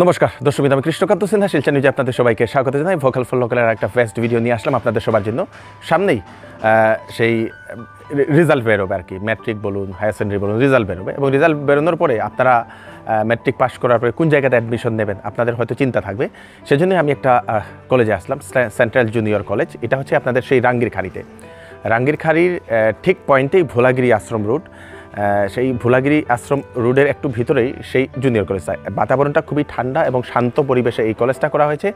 নমস্কার দর্শক, আমি কৃষ্ণকান্ত সিনহা শিলচর নিউজে আপনাদের সবাইকে স্বাগত জানাই। ভোকাল ফর লোকালের একটা ফার্স্ট ভিডিও নিয়ে আসলাম আপনাদের সবার জন্য। সামনেই সেই রেজাল্ট বেরোবে আর কি, ম্যাট্রিক বলুন, হায়ার সেকেন্ডারি বলুন, রেজাল্ট বেরোবে এবং রেজাল্ট বেরোনোর পরে আপনারা ম্যাট্রিক পাস করার পরে কোন জায়গাতে অ্যাডমিশন নেবেন আপনাদের হয়তো চিন্তা থাকবে। সেজন্যই আমি একটা কলেজে আসলাম, সেন্ট্রাল জুনিয়র কলেজ। এটা হচ্ছে আপনাদের সেই রাঙ্গিরখাড়িতে, রাঙ্গিরখাড়ির ঠিক পয়েন্টেই ভোলাগিরি আশ্রম রোড। সেই ভোলাগিরি আশ্রম রোডের একটু ভিতরেই সেই জুনিয়র কলেজ। বাতাবরণটা খুবই ঠান্ডা এবং শান্ত পরিবেশে এই কলেজটা করা হয়েছে।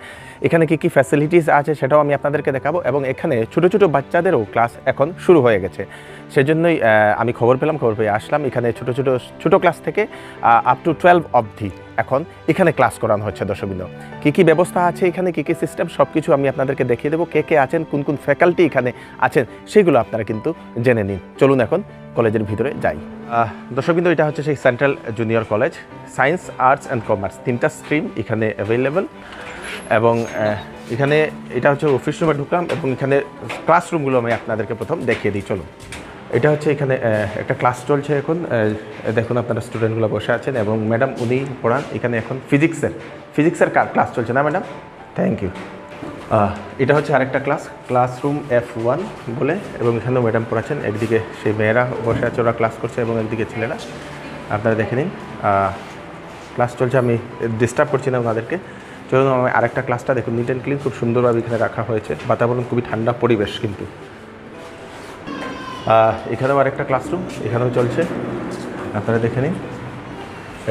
এখানে কী ফ্যাসিলিটিস আছে সেটাও আমি আপনাদেরকে দেখাবো এবং এখানে ছোটো ছোটো বাচ্চাদেরও ক্লাস এখন শুরু হয়ে গেছে। সেজন্যই আমি খবর পেয়ে আসলাম। এখানে ছোটো ক্লাস থেকে আপ টু 12 অবধি এখন এখানে ক্লাস করানো হচ্ছে। দর্শকবৃন্দ, কী ব্যবস্থা আছে এখানে, কী সিস্টেম, সব কিছু আমি আপনাদেরকে দেখিয়ে দেবো। কে আছেন, কোন ফ্যাকাল্টি এখানে আছেন সেগুলো আপনারা কিন্তু জেনে নিন। চলুন এখন কলেজের ভিতরে যাই। দর্শকবৃন্দ, এটা হচ্ছে সেই central junior college. Science, arts and commerce তিনটা স্ট্রিম এখানে অ্যাভেলেবেল এবং এখানে এটা হচ্ছে অফিস রুমে ঢুকলাম এবং এখানে ক্লাসরুমগুলো আমি আপনাদেরকে প্রথম দেখিয়ে দিই। চলুন, এটা হচ্ছে এখানে একটা ক্লাস চলছে এখন। দেখুন আপনারা স্টুডেন্টগুলো বসে আছেন এবং ম্যাডাম উনি পড়ান। এখানে এখন ফিজিক্সের ক্লাস চলছে না ম্যাডাম? Thank you. এটা হচ্ছে আরেকটা ক্লাসরুম F1 বলে, এবং এখানেও ম্যাডাম পড়াচ্ছেন। একদিকে সেই মেয়েরা বসে আছে, ওরা ক্লাস করছে এবং একদিকে ছেলেরা। আপনারা দেখে নিন, ক্লাস চলছে, আমি ডিস্টার্ব করছি না ওনাদেরকে। চলুন আমি আরেকটা ক্লাসটা দেখুন। নিট অ্যান্ড ক্লিন খুব সুন্দরভাবে এখানে রাখা হয়েছে। বাতাবরণ খুবই ঠান্ডা পরিবেশ কিন্তু। এখানেও আরেকটা ক্লাসরুম, এখানেও চলছে, আপনারা দেখে নিন।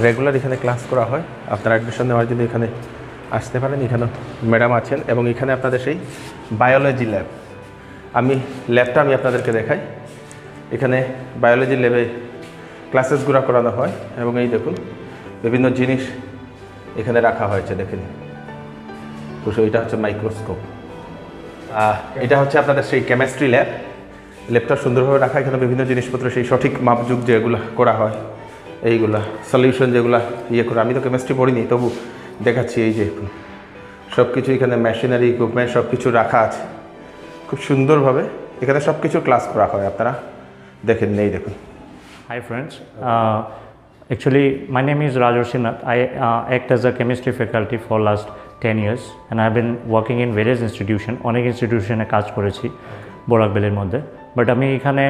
রেগুলার এখানে ক্লাস করা হয়। আপনারা অ্যাডমিশন নেওয়ার জন্য এখানে আসতে পারেন। এখানেও ম্যাডাম আছেন এবং এখানে আপনাদের সেই বায়োলজি ল্যাব। ল্যাবটা আমি আপনাদেরকে দেখাই। এখানে বায়োলজি ল্যাবে ক্লাসেসগুলো করানো হয় এবং এই দেখুন বিভিন্ন জিনিস এখানে রাখা হয়েছে, দেখে নিন। তো এটা হচ্ছে মাইক্রোস্কোপ। এটা হচ্ছে আপনাদের সেই কেমিস্ট্রি ল্যাবটা সুন্দরভাবে রাখা। এখানে বিভিন্ন জিনিসপত্র সেই সঠিক মাপযুগ যেগুলো করা হয়, এইগুলা সলিউশন যেগুলো করে। আমি তো কেমিস্ট্রি পড়িনি, তবু দেখাচ্ছি। এই যে সব কিছু এখানে মেশিনারি ইকুইপমেন্ট সব কিছু রাখা আছে খুব সুন্দরভাবে। এখানে সব কিছু ক্লাস করা হয়, আপনারা দেখেন নেই দেখুন। Hi friends, actually my name is Rajarshi Nath. I act as a chemistry faculty for last 10 years and I have been working in various institutions. অনেক ইনস্টিটিউশনে কাজ করেছি বোরাকবেলের মধ্যে, বাট আমি এখানে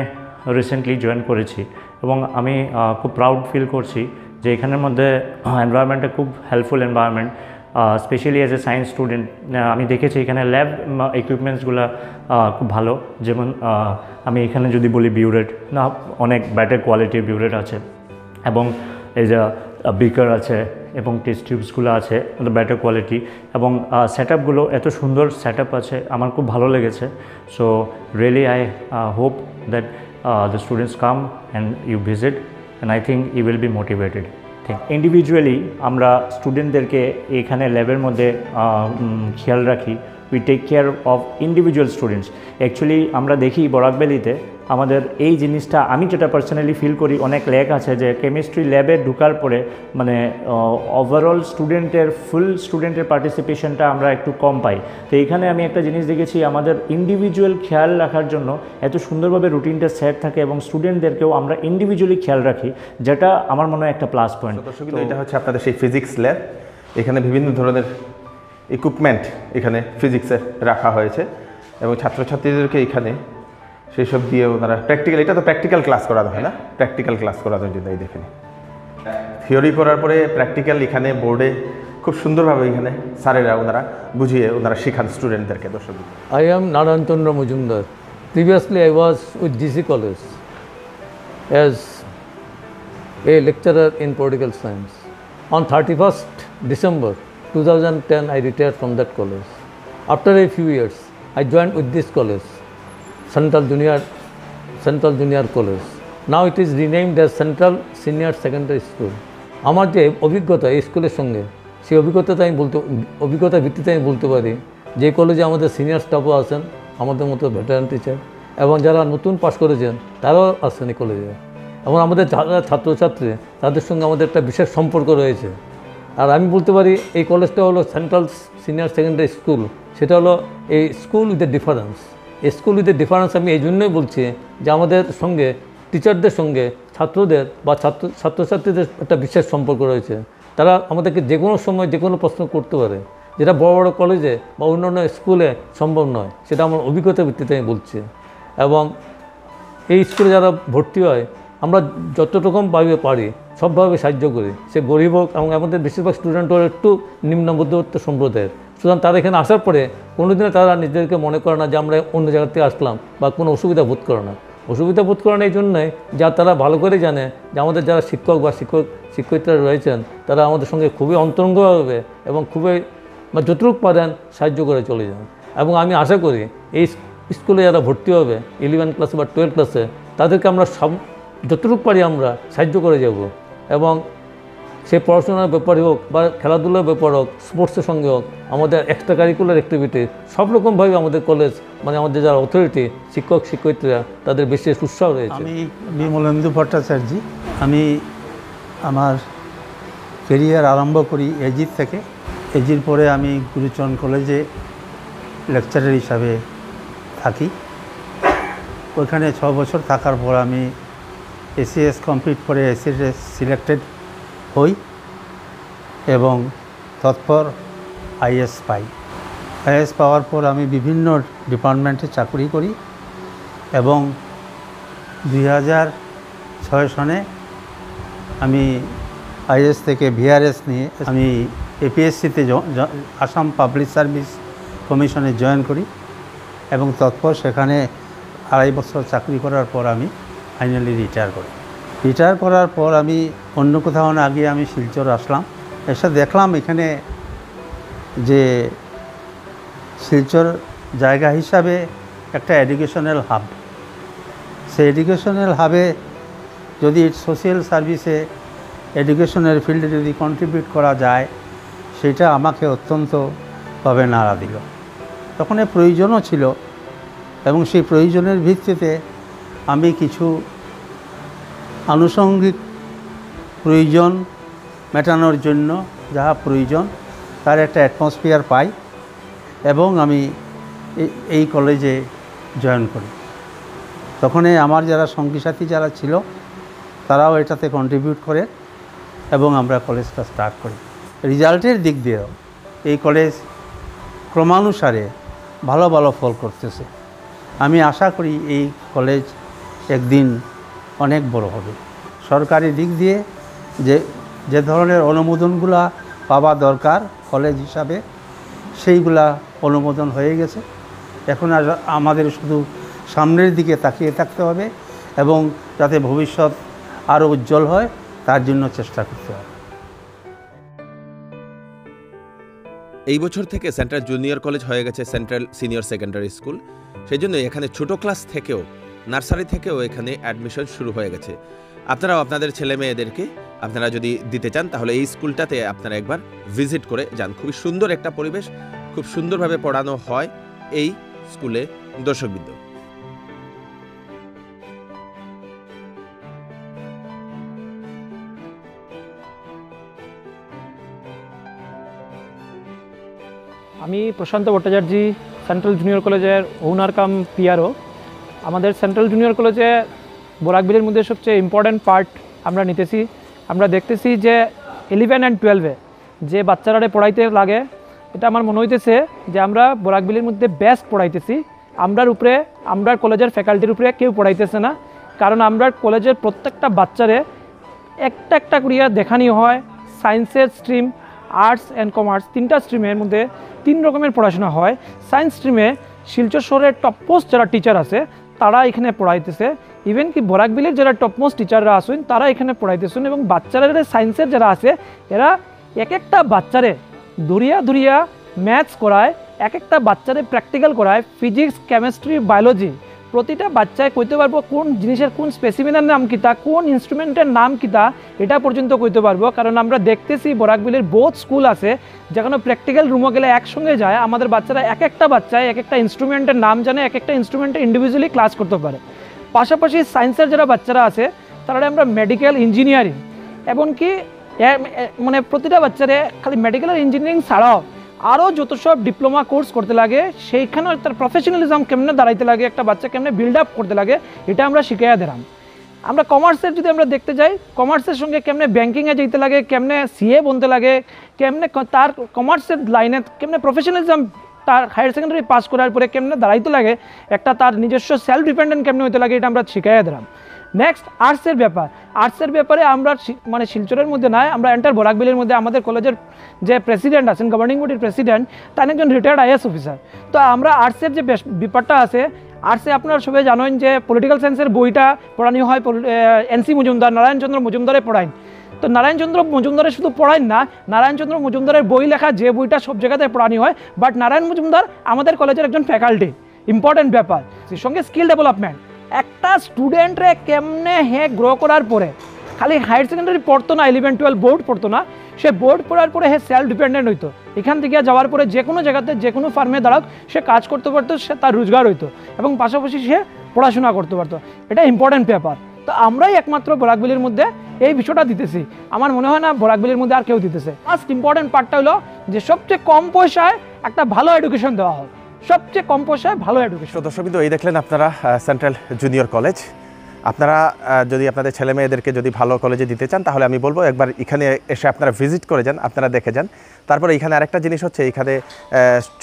রিসেন্টলি জয়েন করেছি এবং আমি খুব প্রাউড ফিল করছি যে এখানের মধ্যে এনভায়রনমেন্টটা খুব helpful environment. Specially as a science student আমি দেখেছি এখানে ল্যাব ইকুইপমেন্টসগুলো খুব ভালো। যেমন আমি এখানে যদি বলি বিউরেট, না অনেক বেটার কোয়ালিটির বিউরেট আছে এবং এই যে বিকার আছে এবং টেস্ট টিউবসগুলো আছে বেটার কোয়ালিটি এবং সেট আপগুলো এত সুন্দর সেট আপ আছে, আমার খুব ভালো লেগেছে। So really I hope that the students come and you visit and I think you will be motivated. Individually আমরা স্টুডেন্টদেরকে এখানে ল্যাবের মধ্যে খেয়াল রাখি। We take care of individual students. Actually আমরা দেখি বরাকবেলিতে আমাদের এই জিনিসটা, আমি যেটা পার্সোনালি ফিল করি, অনেক ল্যাক আছে যে কেমিস্ট্রি ল্যাবে ঢোকার পরে মানে ওভারঅল ফুল স্টুডেন্টের পার্টিসিপেশনটা আমরা একটু কম পাই। তো এইখানে আমি একটা জিনিস দেখেছি, আমাদের ইন্ডিভিজুয়াল খেয়াল রাখার জন্য এত সুন্দরভাবে রুটিনটা সেট থাকে এবং স্টুডেন্টদেরকেও আমরা ইন্ডিভিজুয়ালি খেয়াল রাখি, যেটা আমার মনে হয় একটা প্লাস পয়েন্ট। তো এটা হচ্ছে আপনাদের সেই ফিজিক্স ল্যাব। এখানে বিভিন্ন ধরনের ইকুইপমেন্ট এখানে ফিজিক্সের রাখা হয়েছে এবং ছাত্রছাত্রীদেরকে এখানে সেই সব দিয়ে ওনারা প্র্যাকটিক্যাল, এটা তো প্র্যাকটিক্যাল ক্লাস করানো হয় না, প্র্যাকটিক্যাল ক্লাস করানোর জন্য এই দেখেন। থিওরি করার পরে প্র্যাকটিক্যাল এখানে বোর্ডে খুব সুন্দরভাবে এখানে স্যারেরা ওনারা বুঝিয়ে ওনারা শেখান স্টুডেন্টদেরকে। দর্শক, I am Narayan Chandra Majumdar. Previously I was with GC College as a lecturer in political science. On 31st December 2010 I retired from that college. After a few years I joined with this college, Central Junior College. Now it is renamed as Central Senior Secondary School. আমার যে অভিজ্ঞতা এই স্কুলের সঙ্গে, সেই অভিজ্ঞতার ভিত্তিতে আমি বলতে পারি যে কলেজে আমাদের সিনিয়র স্টাফও আছেন, আমাদের মতো ভেটারান টিচার, এবং যারা নতুন পাস করেছেন তারাও আছেন এই কলেজে, এবং আমাদের যারা ছাত্রছাত্রী তাদের সঙ্গে আমাদের একটা বিশেষ সম্পর্ক রয়েছে। আর আমি বলতে পারি এই কলেজটা হলো সেন্ট্রাল সিনিয়র সেকেন্ডারি স্কুল, সেটা হলো এই স্কুল উইথ এ ডিফারেন্স। এই স্কুল উইথ এ ডিফারেন্স আমি এই জন্যই বলছি যে আমাদের সঙ্গে টিচারদের সঙ্গে ছাত্রদের বা ছাত্রছাত্রীদের একটা বিশেষ সম্পর্ক রয়েছে। তারা আমাদেরকে যে কোনো সময় যে কোনো প্রশ্ন করতে পারে, যেটা বড় বড় কলেজে বা অন্যান্য স্কুলে সম্ভব নয়। সেটা আমার অভিজ্ঞতার ভিত্তিতে আমি বলছি। এবং এই স্কুলে যারা ভর্তি হয় আমরা যতটুকুভাবে পারি সবভাবে সাহায্য করি, সে গরিব হোক। এবং আমাদের বেশিরভাগ স্টুডেন্ট হলো একটু নিম্ন মধ্যবিত্ত সম্প্রদায়ের। সুতরাং তারা এখানে আসার পরে কোনোদিনও তারা নিজেদেরকে মনে করে না যে আমরা অন্য জায়গা থেকে আসলাম, বা কোনো অসুবিধা বোধ করে না। অসুবিধা বোধ করে না এই জন্যই যা তারা ভালো করে জানে যে আমাদের যারা শিক্ষক বা শিক্ষয়িত্রীরা রয়েছেন তারা আমাদের সঙ্গে খুবই অন্তরঙ্গভাবে এবং খুবই যতটুকু পারেন সাহায্য করে চলে যান। এবং আমি আশা করি এই স্কুলে যারা ভর্তি হবে 11 ক্লাসে বা 12 ক্লাসে তাদেরকে আমরা যতটুকু পারি আমরা সাহায্য করে যাব। এবং সে পড়াশোনার ব্যাপারে হোক বা খেলাধুলার ব্যাপার হোক, স্পোর্টসের সঙ্গে হোক, আমাদের এক্সট্রা কারিকুলার অ্যাক্টিভিটি, সব রকমভাবে আমাদের কলেজ আমাদের যারা অথরিটি, শিক্ষক শিক্ষয়িত্রীরা তাদের বেশি উৎসাহ রয়েছে। আমি বিমলেন্দু ভট্টাচার্য। আমি আমার কেরিয়ার আরম্ভ করি এজির থেকে। এজির পরে আমি গুরুচরণ কলেজে লেকচারার হিসাবে থাকি। ওইখানে 6 বছর থাকার পর আমি এসিএস কমপ্লিট করে এসিএস সিলেক্টেড হই এবং তৎপর আইএস পাই। আইএস পাওয়ার পর আমি বিভিন্ন ডিপার্টমেন্টে চাকরি করি এবং 2006 সনে আমি আইএস থেকে ভিআরএস নিয়ে আমি এপিএসসিতে আসাম পাবলিক সার্ভিস কমিশনে জয়েন করি এবং তৎপর সেখানে 2.5 বছর চাকরি করার পর আমি ফাইনালি রিটায়ার করি। রিটায়ার করার পর আমি অন্য কোথাও না গিয়ে আমি শিলচর আসলাম। এসে দেখলাম এখানে যে শিলচর জায়গা হিসাবে একটা এডুকেশনাল হাব, সেই এডুকেশনাল হাবে যদি সোশ্যাল সার্ভিসে এডুকেশনের ফিল্ডে যদি কন্ট্রিবিউট করা যায় সেটা আমাকে অত্যন্তভাবে নাড়া দিল। তখন এর প্রয়োজনও ছিল এবং সেই প্রয়োজনের ভিত্তিতে আমি কিছু আনুষঙ্গিক প্রয়োজন মেটানোর জন্য যা প্রয়োজন তার একটা অ্যাটমসফিয়ার পাই এবং আমি এই কলেজে জয়েন করি। তখনই আমার যারা সঙ্গী সাথী যারা ছিল তারাও এটাতে কন্ট্রিবিউট করে এবং আমরা কলেজটা স্টার্ট করি। রেজাল্টের দিক দিয়েও এই কলেজ ক্রমানুসারে ভালো ভালো ফল করতেছে। আমি আশা করি এই কলেজ একদিন অনেক বড় হবে। সরকারি দিক দিয়ে যে ধরনের অনুমোদনগুলা পাওয়া দরকার কলেজ হিসাবে সেইগুলা অনুমোদন হয়ে গেছে। এখন আমাদের শুধু সামনের দিকে তাকিয়ে থাকতে হবে এবং যাতে ভবিষ্যৎ আরও উজ্জ্বল হয় তার জন্য চেষ্টা করতে হবে। এই বছর থেকে সেন্ট্রাল জুনিয়র কলেজ হয়ে গেছে সেন্ট্রাল সিনিয়র সেকেন্ডারি স্কুল। সেই জন্য এখানে ছোট ক্লাস থেকেও, নার্সারি থেকেও এখানে অ্যাডমিশন শুরু হয়ে গেছে। আপনারাও আপনাদের ছেলে মেয়েদেরকে আপনারা যদি দিতে চান তাহলে এই স্কুলটাতে আপনারা একবার ভিজিট করে যান। খুবই সুন্দর একটা পরিবেশ, খুব সুন্দরভাবে পড়ানো হয় এই স্কুলে। দর্শকবৃন্দ, আমি প্রশান্ত ভট্টাচার্য, সেন্ট্রাল জুনিয়র কলেজের ওনার কাম পিআরও। আমাদের সেন্ট্রাল জুনিয়র কলেজে বরাকবিলের মধ্যে সবচেয়ে ইম্পর্ট্যান্ট পার্ট আমরা নিতেছি। আমরা দেখতেছি যে 11 and 12-এ যে বাচ্চারা পড়াইতে লাগে, এটা আমার মনে হইতেছে যে আমরা বরাকবিলের মধ্যে বেস্ট পড়াইতেছি। আমরা কলেজের ফ্যাকাল্টির উপরে কেউ পড়াইতেছে না, কারণ আমরা কলেজের প্রত্যেকটা বাচ্চারে একটা করিয়া দেখানি হয়। সায়েন্সের স্ট্রিম, আর্টস অ্যান্ড কমার্স, 3টা স্ট্রিমের মধ্যে 3 রকমের পড়াশোনা হয়। সায়েন্স স্ট্রিমে শিলচর শহরের টপমোস্ট যারা টিচার আছে তারা এখানে পড়াইতেছে। ইভেন কি বরাকবিলের যারা টপমোস্ট টিচাররা আসেন তারা এখানে পড়াইতেছেন। এবং বাচ্চারা সায়েন্সের যারা আছে এরা একটা বাচ্চারে ধরিয়া ম্যাথস করায়, একটা বাচ্চারে প্র্যাকটিক্যাল করায়, ফিজিক্স, কেমিস্ট্রি, বায়োলজি। প্রতিটা বাচ্চায় কইতে পারবো কোন জিনিসের কোন স্পেসিমেনের নাম কিতা, কোন ইনস্ট্রুমেন্টের নাম কিতা, এটা পর্যন্ত কইতে পারবো। কারণ আমরা দেখতেছি বরাকবিলের বহুত স্কুল আছে যেখানে প্র্যাকটিক্যাল রুমও গেলে একসঙ্গে যায়। আমাদের বাচ্চারা একটা বাচ্চায় একটা ইনস্ট্রুমেন্টের নাম জানে, একটা ইনস্ট্রুমেন্টে ইন্ডিভিজুয়ালি ক্লাস করতে পারে। পাশাপাশি সায়েন্সের যারা বাচ্চারা আছে তারা আমরা মেডিকেল, ইঞ্জিনিয়ারিং, এমনকি প্রতিটা বাচ্চারে খালি মেডিকেল আর ইঞ্জিনিয়ারিং ছাড়াও আরও যত সব ডিপ্লোমা কোর্স করতে লাগে, সেইখানেও তার প্রফেশনালিজম কেমনে দাঁড়াইতে লাগে, একটা বাচ্চা কেমনে বিল্ড আপ করতে লাগে, এটা আমরা শিখাইয়া দিলাম। আমরা কমার্সের যদি আমরা দেখতে যাই, কমার্সের সঙ্গে কেমনে ব্যাঙ্কিংয়ে যেতে লাগে, কেমনে সিএ বনতে লাগে, কেমনে তার কমার্সের লাইনে কেমনে প্রফেশনালিজম তার হায়ার সেকেন্ডারি পাস করার পরে কেমনে দাঁড়াইতে লাগে, একটা তার নিজস্ব সেলফ ডিপেন্ডেন্ট কেমনে হতে লাগে, এটা আমরা শিখাইয়া দিলাম। নেক্সট আর্টসের ব্যাপারে আমরা মানে শিলচরের মধ্যে নয়, আমরা এন্টার বরাকবিলের মধ্যে আমাদের কলেজের যে প্রেসিডেন্ট আছেন, গভর্নিং বডির প্রেসিডেন্ট, তার একজন রিটায়ার্ড আইএস অফিসার। তো আমরা আর্টসের যে ব্যাপারটা আছে, আর্টসে আপনারা সবাই জানেন যে পলিটিক্যাল সায়েন্সের বইটা পড়ানো হয় এনসি মজুমদার, নারায়ণচন্দ্র মজুমদারে পড়ায়। তো নারায়ণচন্দ্র মজুমদারে শুধু পড়ায় না, নারায়ণচন্দ্র মজুমদারের বই লেখা যে বইটা সব জায়গাতে পড়ানো হয়, বাট নারায়ণ মজুমদার আমাদের কলেজের একজন ফ্যাকাল্টি, ইম্পর্টেন্ট ব্যাপার। সঙ্গে স্কিল ডেভেলপমেন্ট, একটা স্টুডেন্টরে কেমনে গ্রো করার পরে খালি হায়ার সেকেন্ডারি পড়তো না, 11-12 বোর্ড পড়তো না, সে বোর্ড পড়ার পরে সেলফ ডিপেন্ডেন্ট হইতো। এখান থেকে যাওয়ার পরে যে কোনো জায়গাতে যে কোনো ফার্মে দাঁড়াক সে কাজ করতে পারতো, সে তার রোজগার হইতো এবং পাশাপাশি সে পড়াশোনা করতে পারতো। এটা ইম্পর্টেন্ট ব্যাপার। তো আমরাই একমাত্র বরাকবিলের মধ্যে এই বিষয়টা দিতেছি, আমার মনে হয় না বরাকবিলের মধ্যে আর কেউ দিতেছে। ফার্স্ট ইম্পর্টেন্ট পার্টটা হলো যে সবচেয়ে কম পয়সায় একটা ভালো এডুকেশন দেওয়া হয়, সবচেয়ে কম পয়সায় ভালো এডুকেশন। দর্শকবৃন্দ, এই দেখলেন আপনারা সেন্ট্রাল জুনিয়র কলেজ। আপনারা যদি আপনাদের ছেলে মেয়েদেরকে যদি ভালো কলেজে দিতে চান, তাহলে আমি বলবো একবার এখানে এসে আপনারা ভিজিট করে যান, আপনারা দেখে যান। তারপরে এখানে আরেকটা জিনিস হচ্ছে, এখানে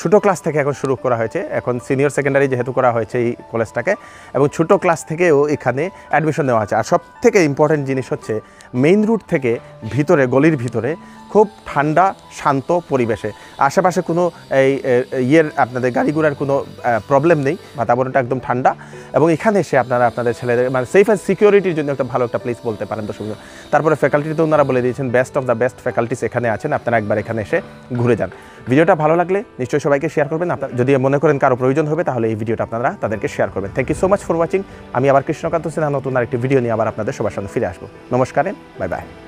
ছোটো ক্লাস থেকে এখন শুরু করা হয়েছে, এখন সিনিয়র সেকেন্ডারি যেহেতু করা হয়েছে এই কলেজটাকে, এবং ছোটো ক্লাস থেকেও এখানে অ্যাডমিশন নেওয়া আছে। আর সব থেকে ইম্পর্টেন্ট জিনিস হচ্ছে মেইন রুট থেকে ভিতরে, গলির ভিতরে খুব ঠান্ডা শান্ত পরিবেশে, আশেপাশে কোনো আপনাদের গাড়ি ঘোড়ার কোনো প্রবলেম নেই, বাতাবরণটা একদম ঠান্ডা। এবং এখানে এসে আপনারা আপনাদের ছেলেদের মানে সেফ অ্যান্ড সিকিউরিটির জন্য একটা ভালো একটা প্লেস বলতে পারেন দর্শক। তারপরে ফ্যাকাল্টিতে ওনারা বলে দিয়েছেন best of the best faculties এখানে আছেন, আপনারা একবার এখানে এসে ঘুরে যান। ভিডিওটা ভালো লাগলে নিশ্চয়ই সবাইকে শেয়ার করবেন। আপনারা যদি মনে করেন কারো প্রয়োজন হবে, তাহলে এই ভিডিওটা আপনারা তাদেরকে শেয়ার করবেন। Thank you so much for watching. আমি আবার কৃষ্ণকান্ত সিনহা নতুন আরেকটি ভিডিও নিয়ে আবার আপনাদের সবার সামনে ফিরে আসবো। নমস্কার, বাই বাই।